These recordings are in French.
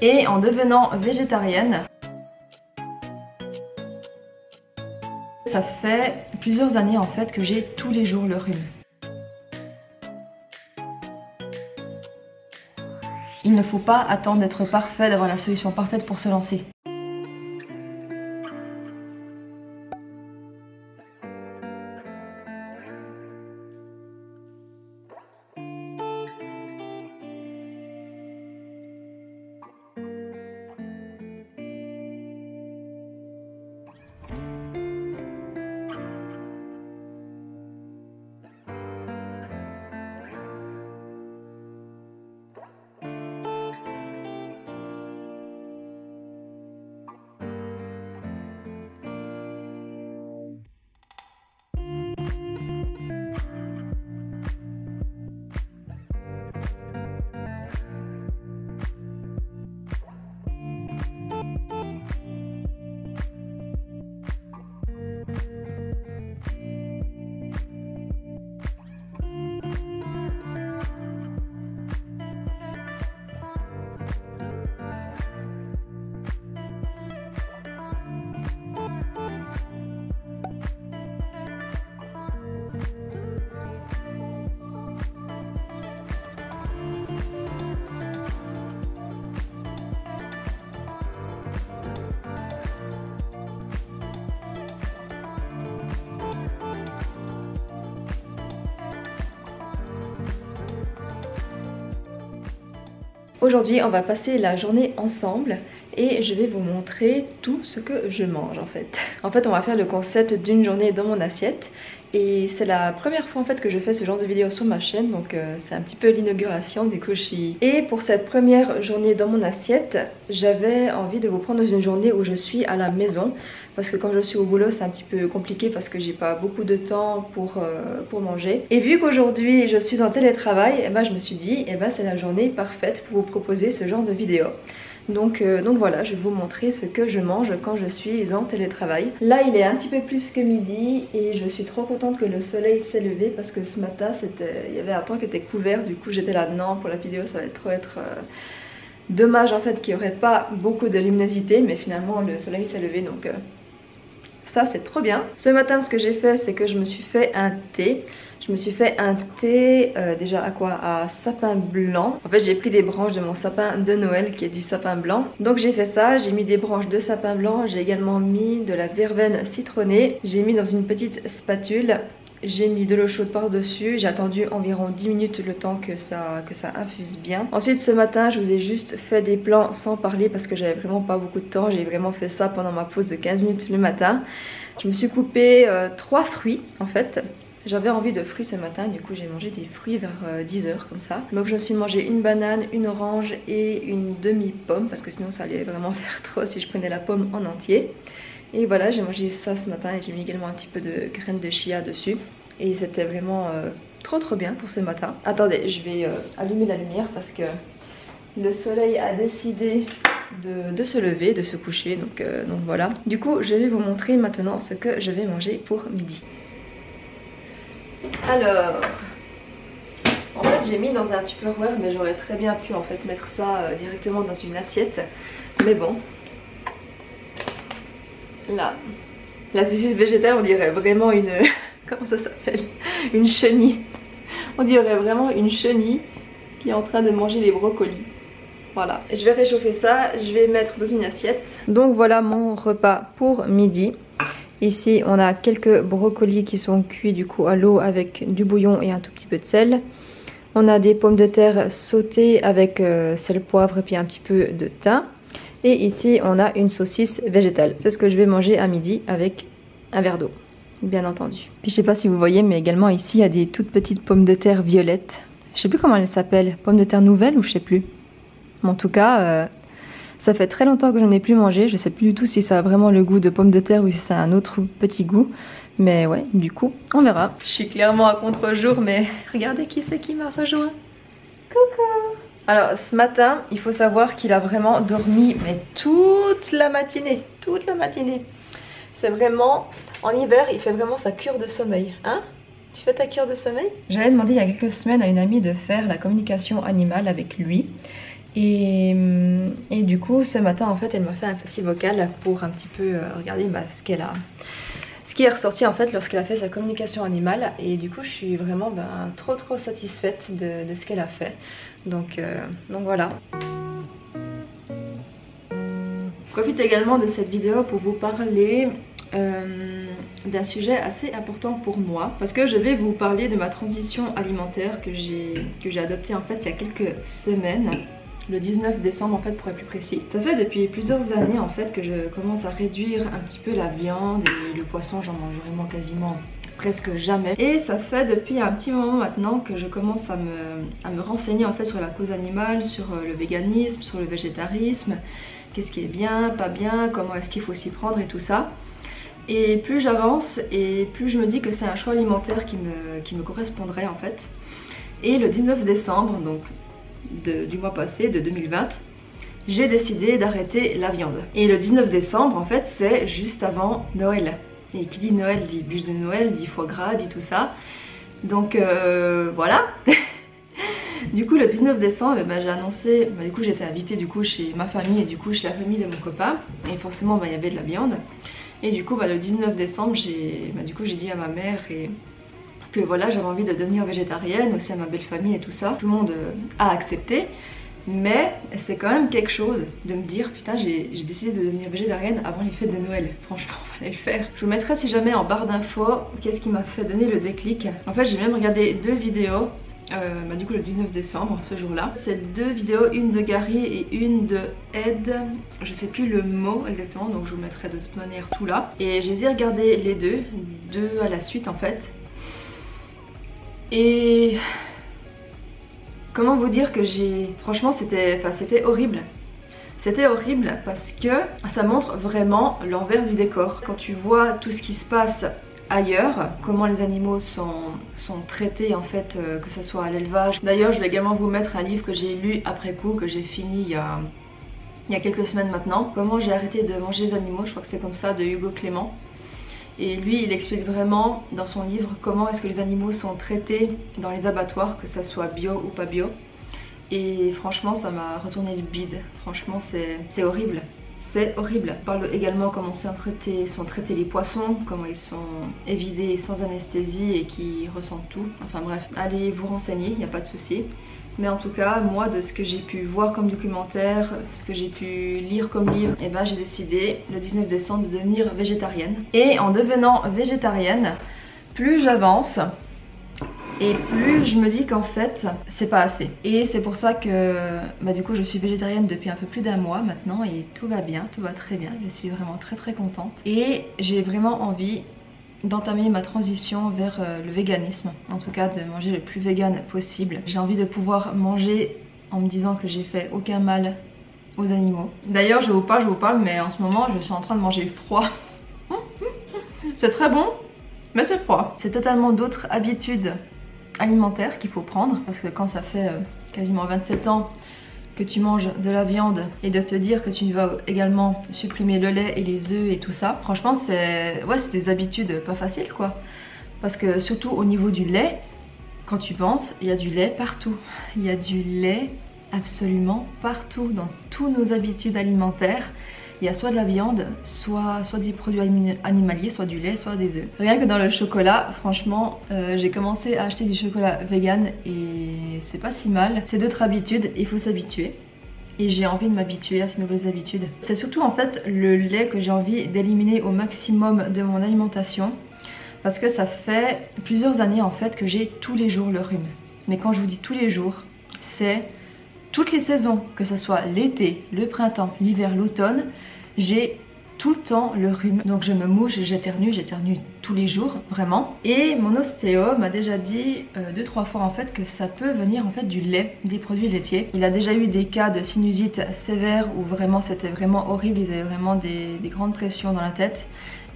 Et en devenant végétarienne, ça fait plusieurs années en fait que j'ai tous les jours le rhume. Il ne faut pas attendre d'être parfait, d'avoir la solution parfaite pour se lancer. Aujourd'hui, on va passer la journée ensemble et je vais vous montrer tout ce que je mange en fait. En fait, on va faire le concept d'une journée dans mon assiette et c'est la première fois en fait que je fais ce genre de vidéo sur ma chaîne, donc c'est un petit peu l'inauguration, du coup je suis... Et pour cette première journée dans mon assiette, j'avais envie de vous prendre dans une journée où je suis à la maison, parce que quand je suis au boulot c'est un petit peu compliqué parce que j'ai pas beaucoup de temps pour manger. Et vu qu'aujourd'hui je suis en télétravail, et ben, je me suis dit c'est la journée parfaite pour vous proposer ce genre de vidéo. Donc voilà, je vais vous montrer ce que je mange quand je suis en télétravail. Là il est un petit peu plus que midi et je suis trop contente que le soleil s'est levé parce que ce matin il y avait un temps qui était couvert, du coup j'étais là-dedans pour la vidéo, ça va trop être dommage en fait qu'il n'y aurait pas beaucoup de luminosité, mais finalement le soleil s'est levé donc ça c'est trop bien. Ce matin ce que j'ai fait c'est que je me suis fait un thé. Je me suis fait un thé déjà à quoi? À sapin blanc. En fait j'ai pris des branches de mon sapin de Noël qui est du sapin blanc. Donc j'ai fait ça, j'ai mis des branches de sapin blanc, j'ai également mis de la verveine citronnée. J'ai mis dans une petite spatule, j'ai mis de l'eau chaude par dessus, j'ai attendu environ 10 minutes le temps que ça infuse bien. Ensuite ce matin je vous ai juste fait des plans sans parler parce que j'avais vraiment pas beaucoup de temps. J'ai vraiment fait ça pendant ma pause de 15 minutes le matin. Je me suis coupé 3 fruits en fait. J'avais envie de fruits ce matin, du coup j'ai mangé des fruits vers 10 h comme ça. Donc je me suis mangé une banane, une orange et une demi-pomme parce que sinon ça allait vraiment faire trop si je prenais la pomme en entier. Et voilà, j'ai mangé ça ce matin et j'ai mis également un petit peu de graines de chia dessus. Et c'était vraiment trop bien pour ce matin. Attendez, je vais allumer la lumière parce que le soleil a décidé de se lever, de se coucher, donc voilà. Du coup je vais vous montrer maintenant ce que je vais manger pour midi. Alors, en fait j'ai mis dans un Tupperware mais j'aurais très bien pu en fait mettre ça directement dans une assiette. Mais bon, là, la saucisse végétale on dirait vraiment une... comment ça s'appelle? Une chenille. On dirait vraiment une chenille qui est en train de manger les brocolis. Voilà, je vais réchauffer ça, je vais mettre dans une assiette. Donc voilà mon repas pour midi. Ici on a quelques brocolis qui sont cuits du coup à l'eau avec du bouillon et un tout petit peu de sel. On a des pommes de terre sautées avec sel, poivre et puis un petit peu de thym. Et ici on a une saucisse végétale. C'est ce que je vais manger à midi avec un verre d'eau, bien entendu. Puis je sais pas si vous voyez mais également ici il y a des toutes petites pommes de terre violettes. Je sais plus comment elles s'appellent, pommes de terre nouvelles ou je sais plus. Mais en tout cas... ça fait très longtemps que j'en ai plus mangé, je sais plus du tout si ça a vraiment le goût de pommes de terre ou si ça a un autre petit goût. Mais ouais, du coup, on verra. Je suis clairement à contre-jour, mais regardez qui c'est qui m'a rejoint. Coucou! Alors ce matin, il faut savoir qu'il a vraiment dormi mais toute la matinée. Toute la matinée. C'est vraiment, en hiver, il fait vraiment sa cure de sommeil. Hein? Tu fais ta cure de sommeil? J'avais demandé il y a quelques semaines à une amie de faire la communication animale avec lui. Et du coup ce matin en fait elle m'a fait un petit vocal pour un petit peu regarder ce qui est ressorti en fait lorsqu'elle a fait sa communication animale. Et du coup je suis vraiment trop satisfaite de ce qu'elle a fait. Donc voilà. Je profite également de cette vidéo pour vous parler d'un sujet assez important pour moi, parce que je vais vous parler de ma transition alimentaire que j'ai adoptée en fait il y a quelques semaines, le 19 décembre en fait pour être plus précis. Ça fait depuis plusieurs années en fait que je commence à réduire un petit peu la viande et le poisson, j'en mange vraiment quasiment presque jamais. Et ça fait depuis un petit moment maintenant que je commence à me renseigner en fait sur la cause animale, sur le véganisme, sur le végétarisme, qu'est-ce qui est bien, pas bien, comment est-ce qu'il faut s'y prendre et tout ça. Et plus j'avance et plus je me dis que c'est un choix alimentaire qui me correspondrait en fait. Et le 19 décembre, donc du mois passé, de 2020, j'ai décidé d'arrêter la viande. Et le 19 décembre en fait c'est juste avant Noël. Et qui dit Noël dit bûche de Noël, dit foie gras, dit tout ça. Donc voilà. Du coup le 19 décembre j'ai annoncé, du coup j'étais invitée du coup chez ma famille et du coup chez la famille de mon copain. Et forcément il y avait de la viande. Et du coup le 19 décembre j'ai dit à ma mère que voilà j'avais envie de devenir végétarienne, aussi à ma belle famille et tout ça. Tout le monde a accepté. Mais c'est quand même quelque chose de me dire putain j'ai décidé de devenir végétarienne avant les fêtes de Noël. Franchement fallait le faire. Je vous mettrai si jamais en barre d'infos qu'est-ce qui m'a fait donner le déclic. En fait j'ai même regardé deux vidéos du coup le 19 décembre ce jour là. C'est deux vidéos, une de Gary et une de Ed, je sais plus le mot exactement donc je vous mettrai de toute manière tout là. Et j'ai regardé les deux à la suite en fait. Et comment vous dire que franchement c'était horrible. C'était horrible parce que ça montre vraiment l'envers du décor. Quand tu vois tout ce qui se passe ailleurs, comment les animaux sont traités en fait, que ce soit à l'élevage. D'ailleurs je vais également vous mettre un livre que j'ai lu après coup, que j'ai fini il y a quelques semaines maintenant. Comment j'ai arrêté de manger les animaux, je crois que c'est comme ça, de Hugo Clément. Et lui il explique vraiment dans son livre comment est-ce que les animaux sont traités dans les abattoirs, que ça soit bio ou pas bio. Et franchement ça m'a retourné le bide, franchement c'est horrible. C'est horrible. On parle également comment sont traités les poissons, comment ils sont évidés sans anesthésie et qui ressentent tout. Enfin bref, allez vous renseigner, il n'y a pas de souci. Mais en tout cas, moi de ce que j'ai pu voir comme documentaire, ce que j'ai pu lire comme livre, et j'ai décidé le 19 décembre de devenir végétarienne. Et en devenant végétarienne, plus j'avance, et plus je me dis qu'en fait c'est pas assez. Et c'est pour ça que du coup je suis végétarienne depuis un peu plus d'un mois maintenant et tout va bien, tout va très bien. Je suis vraiment très contente. Et j'ai vraiment envie d'entamer ma transition vers le véganisme. En tout cas de manger le plus vegan possible. J'ai envie de pouvoir manger en me disant que j'ai fait aucun mal aux animaux. D'ailleurs je vous parle mais en ce moment je suis en train de manger froid. C'est très bon mais c'est froid. C'est totalement d'autres habitudes alimentaire qu'il faut prendre, parce que quand ça fait quasiment 27 ans que tu manges de la viande et de te dire que tu vas également supprimer le lait et les œufs et tout ça, franchement c'est des habitudes pas faciles quoi. Parce que surtout au niveau du lait, quand tu penses, il y a du lait partout. Il y a du lait absolument partout dans toutes nos habitudes alimentaires. Il y a soit de la viande, soit des produits animaliers, soit du lait, soit des œufs. Rien que dans le chocolat, franchement, j'ai commencé à acheter du chocolat vegan et c'est pas si mal. C'est d'autres habitudes, il faut s'habituer. Et j'ai envie de m'habituer à ces nouvelles habitudes. C'est surtout en fait le lait que j'ai envie d'éliminer au maximum de mon alimentation. Parce que ça fait plusieurs années en fait que j'ai tous les jours le rhume. Mais quand je vous dis tous les jours, c'est toutes les saisons, que ce soit l'été, le printemps, l'hiver, l'automne, j'ai tout le temps le rhume. Donc je me mouche et j'éternue tous les jours, vraiment. Et mon ostéo m'a déjà dit 2-3 fois en fait que ça peut venir en fait du lait, des produits laitiers. Il a déjà eu des cas de sinusite sévère où vraiment c'était vraiment horrible, ils avaient vraiment des grandes pressions dans la tête.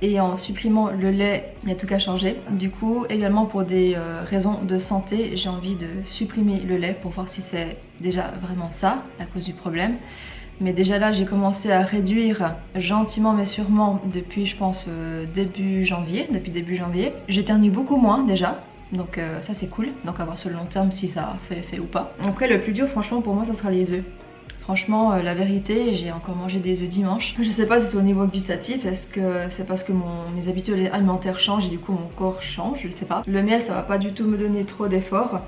Et en supprimant le lait, il y a tout qu'à changer. Du coup, également pour des raisons de santé, j'ai envie de supprimer le lait pour voir si c'est déjà vraiment ça, la cause du problème. Mais déjà là, j'ai commencé à réduire gentiment mais sûrement depuis, je pense, début janvier. J'éternue beaucoup moins déjà. Donc ça c'est cool. Donc à voir sur le long terme si ça fait effet ou pas. Après le plus dur franchement pour moi ça sera les œufs. Franchement, la vérité, j'ai encore mangé des œufs dimanche. Je sais pas si c'est au niveau gustatif, est-ce que c'est parce que mes habitudes alimentaires changent et du coup mon corps change, je sais pas. Le miel, ça va pas du tout me donner trop d'efforts,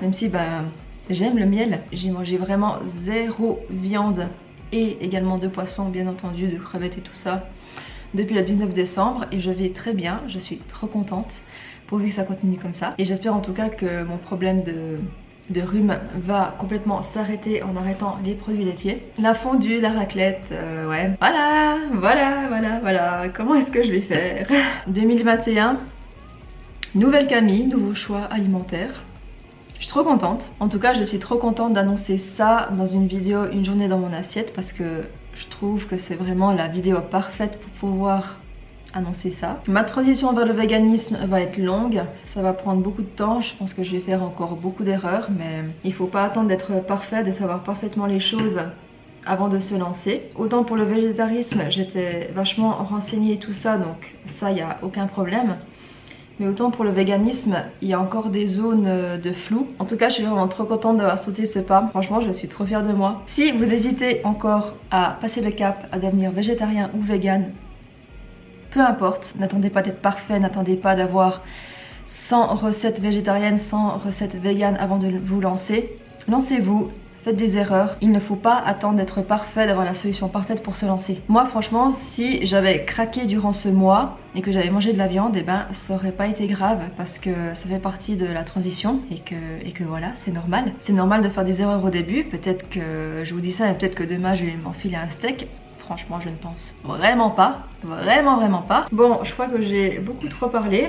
même si ben j'aime le miel. J'ai mangé vraiment zéro viande et également de poisson, bien entendu, de crevettes et tout ça depuis le 19 décembre et je vais très bien, je suis trop contente pourvu que ça continue comme ça. Et j'espère en tout cas que mon problème de rhume va complètement s'arrêter en arrêtant les produits laitiers. La fondue, la raclette, ouais. Voilà. Comment est-ce que je vais faire? 2021, nouvelle Camille, nouveau choix alimentaire. Je suis trop contente. En tout cas, je suis trop contente d'annoncer ça dans une vidéo, une journée dans mon assiette, parce que je trouve que c'est vraiment la vidéo parfaite pour pouvoir annoncer ça. Ma transition vers le véganisme va être longue, ça va prendre beaucoup de temps, je pense que je vais faire encore beaucoup d'erreurs, mais il faut pas attendre d'être parfait, de savoir parfaitement les choses avant de se lancer. Autant pour le végétarisme, j'étais vachement renseignée et tout ça, donc ça, il n'y a aucun problème. Mais autant pour le véganisme, il y a encore des zones de flou. En tout cas, je suis vraiment trop contente d'avoir sauté ce pas. Franchement, je suis trop fière de moi. Si vous hésitez encore à passer le cap, à devenir végétarien ou vegan, peu importe, n'attendez pas d'être parfait, n'attendez pas d'avoir 100 recettes végétariennes, 100 recettes véganes avant de vous lancer. Lancez-vous, faites des erreurs. Il ne faut pas attendre d'être parfait, d'avoir la solution parfaite pour se lancer. Moi franchement, si j'avais craqué durant ce mois et que j'avais mangé de la viande, eh ben ça aurait pas été grave parce que ça fait partie de la transition et que voilà, c'est normal. C'est normal de faire des erreurs au début. Peut-être que je vous dis ça, mais peut-être que demain je vais m'enfiler un steak. Franchement, je ne pense vraiment pas. Vraiment pas. Bon, je crois que j'ai beaucoup trop parlé.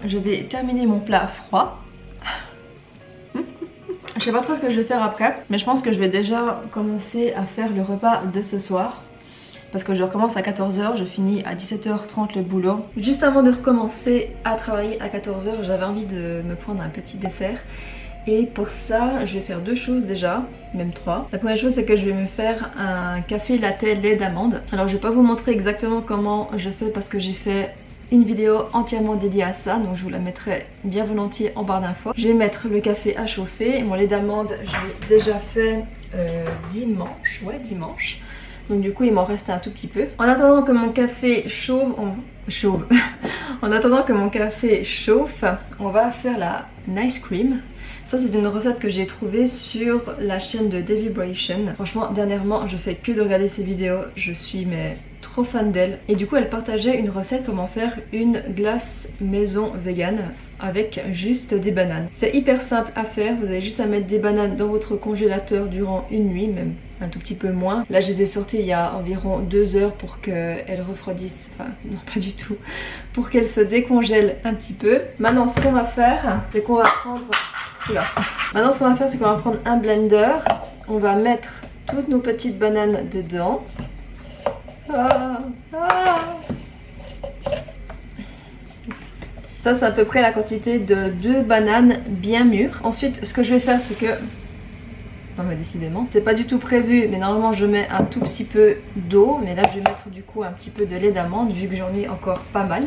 Je vais terminer mon plat froid. Je sais pas trop ce que je vais faire après, mais je pense que je vais déjà commencer à faire le repas de ce soir. Parce que je recommence à 14 h, je finis à 17 h 30 le boulot. Juste avant de recommencer à travailler à 14 h, j'avais envie de me prendre un petit dessert. Et pour ça, je vais faire deux choses déjà, même trois. La première chose, c'est que je vais me faire un café latte lait d'amande. Alors je vais pas vous montrer exactement comment je fais parce que j'ai fait une vidéo entièrement dédiée à ça, donc je vous la mettrai bien volontiers en barre d'infos. Je vais mettre le café à chauffer. Mon lait d'amande, je l'ai déjà fait dimanche, dimanche. Donc du coup il m'en reste un tout petit peu. En attendant que mon café en attendant que mon café chauffe, on va faire la nice cream. Ça c'est une recette que j'ai trouvée sur la chaîne de Devibration. Franchement dernièrement je fais que de regarder ses vidéos, je suis mais trop fan d'elle. Et du coup elle partageait une recette comment faire une glace maison vegan avec juste des bananes. C'est hyper simple à faire, vous avez juste à mettre des bananes dans votre congélateur durant une nuit, même un tout petit peu moins. Là je les ai sorties il y a environ 2 heures pour qu'elles refroidissent, enfin non pas du tout, pour qu'elles se décongèlent un petit peu. Maintenant ce qu'on va faire, c'est qu'on va prendre... Maintenant ce qu'on va faire, c'est qu'on va prendre un blender, on va mettre toutes nos petites bananes dedans. Ça c'est à peu près la quantité de 2 bananes bien mûres. Ensuite ce que je vais faire c'est que... Non mais décidément, c'est pas du tout prévu mais normalement je mets un tout petit peu d'eau. Mais là je vais mettre du coup un petit peu de lait d'amande vu que j'en ai encore pas mal.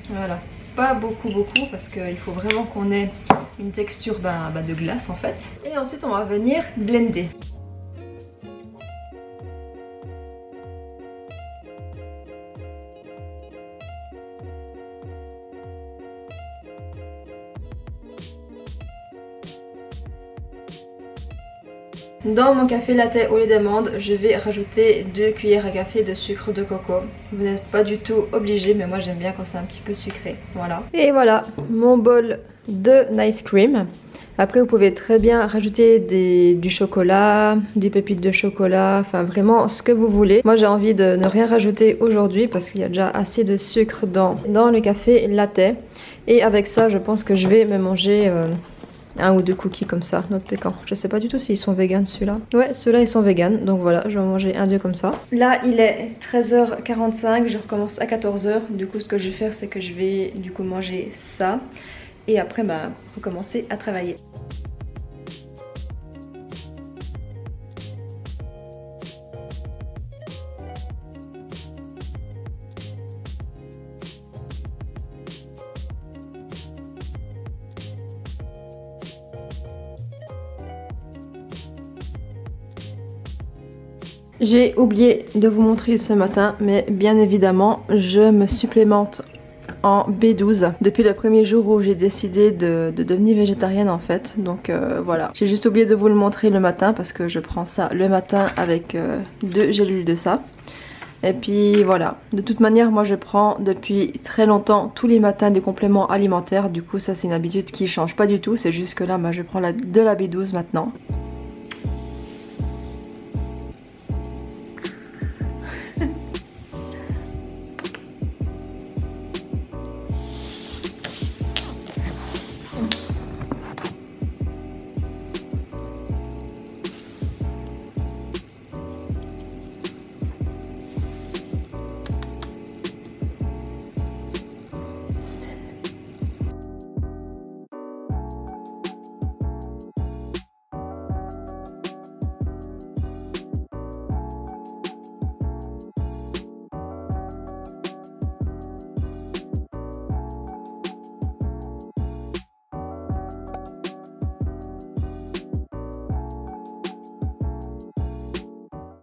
Voilà, pas beaucoup parce qu'il faut vraiment qu'on ait une texture de glace en fait. Et ensuite on va venir blender. Dans mon café latte au lait d'amande, je vais rajouter 2 cuillères à café de sucre de coco. Vous n'êtes pas du tout obligé, mais moi j'aime bien quand c'est un petit peu sucré. Voilà. Et voilà, mon bol de nice cream. Après vous pouvez très bien rajouter du chocolat, des pépites de chocolat, enfin vraiment ce que vous voulez. Moi j'ai envie de ne rien rajouter aujourd'hui parce qu'il y a déjà assez de sucre dans le café latte. Et avec ça je pense que je vais me manger... 1 ou 2 cookies comme ça, noix de pécan. Je sais pas du tout s'ils sont véganes ceux-là. Ouais, ceux-là ils sont véganes, donc voilà, je vais en manger 1-2 comme ça. Là il est 13 h 45, je recommence à 14 h. Du coup ce que je vais faire c'est que je vais du coup manger ça. Et après recommencer à travailler. J'ai oublié de vous montrer ce matin, mais bien évidemment, je me supplémente en B12 depuis le premier jour où j'ai décidé de devenir végétarienne en fait. Donc voilà, j'ai juste oublié de vous le montrer le matin parce que je prends ça le matin avec 2 gélules de ça. Et puis voilà, de toute manière moi je prends depuis très longtemps tous les matins des compléments alimentaires. Du coup ça c'est une habitude qui change pas du tout, c'est juste que là moi, je prends de la B12 maintenant.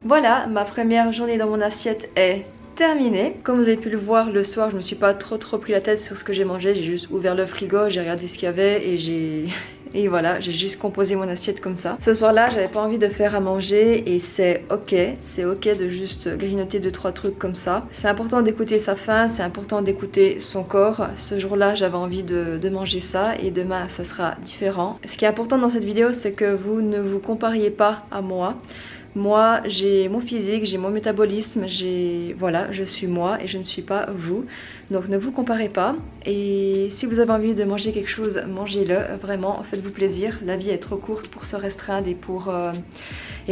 Voilà, ma première journée dans mon assiette est terminée. Comme vous avez pu le voir, le soir je me suis pas trop pris la tête sur ce que j'ai mangé. J'ai juste ouvert le frigo, j'ai regardé ce qu'il y avait et et voilà, j'ai juste composé mon assiette comme ça. Ce soir là j'avais pas envie de faire à manger et c'est ok de juste grignoter 2-3 trucs comme ça. C'est important d'écouter sa faim, c'est important d'écouter son corps. Ce jour là j'avais envie de manger ça et demain ça sera différent. Ce qui est important dans cette vidéo c'est que vous ne vous compariez pas à moi. Moi j'ai mon physique, j'ai mon métabolisme, voilà, je suis moi et je ne suis pas vous. Donc ne vous comparez pas et si vous avez envie de manger quelque chose, mangez-le, vraiment, faites-vous plaisir. La vie est trop courte pour se restreindre et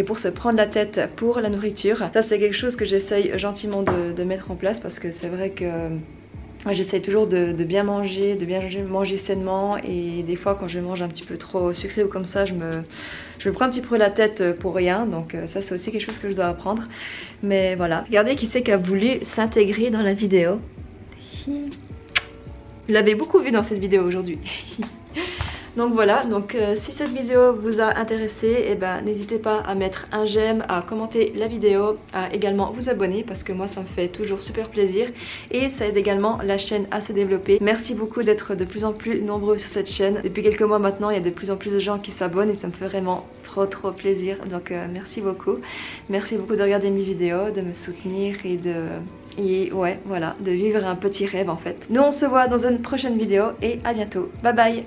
pour se prendre la tête pour la nourriture. Ça c'est quelque chose que j'essaye gentiment de mettre en place parce que c'est vrai que j'essaie toujours de bien manger, manger sainement et des fois quand je mange un petit peu trop sucré ou comme ça je me prends un petit peu la tête pour rien, donc ça c'est aussi quelque chose que je dois apprendre. Mais voilà, regardez qui c'est qui a voulu s'intégrer dans la vidéo. Vous l'avez beaucoup vu dans cette vidéo aujourd'hui. Donc voilà, donc si cette vidéo vous a intéressé, eh ben, n'hésitez pas à mettre un j'aime, à commenter la vidéo, à également vous abonner parce que moi ça me fait toujours super plaisir et ça aide également la chaîne à se développer. Merci beaucoup d'être de plus en plus nombreux sur cette chaîne. Depuis quelques mois maintenant, il y a de plus en plus de gens qui s'abonnent et ça me fait vraiment trop plaisir. Donc merci beaucoup. Merci beaucoup de regarder mes vidéos, de me soutenir et ouais, voilà, de vivre un petit rêve en fait. Nous on se voit dans une prochaine vidéo et à bientôt. Bye bye.